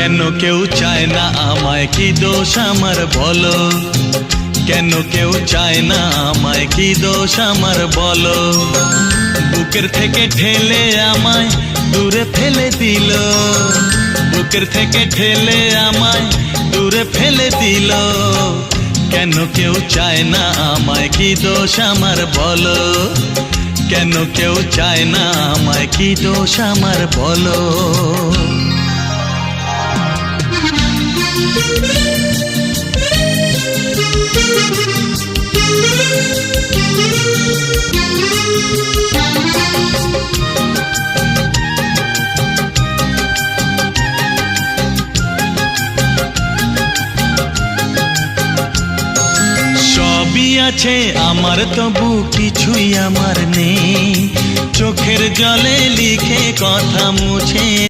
কেন কেউ চায় না আমায়, কি দোষ আমার বলো? কেন কেউ চায় না আমায়, কি দোষ আমার বলো? বুকের থেকে ঠেলে আমায় দূরে ফেলে দিল, বুকের থেকে ঠেলে আমায় দূরে ফেলে দিল। কেন কেউ চায় না আমায়, কি দোষ আমার বলো? কেন কেউ চায় না আমায়, কি দোষ আমার বলো? সবই আছে আমার, তবু কিছুই আমার নেই। চোখের জলে লিখে কথা মুছে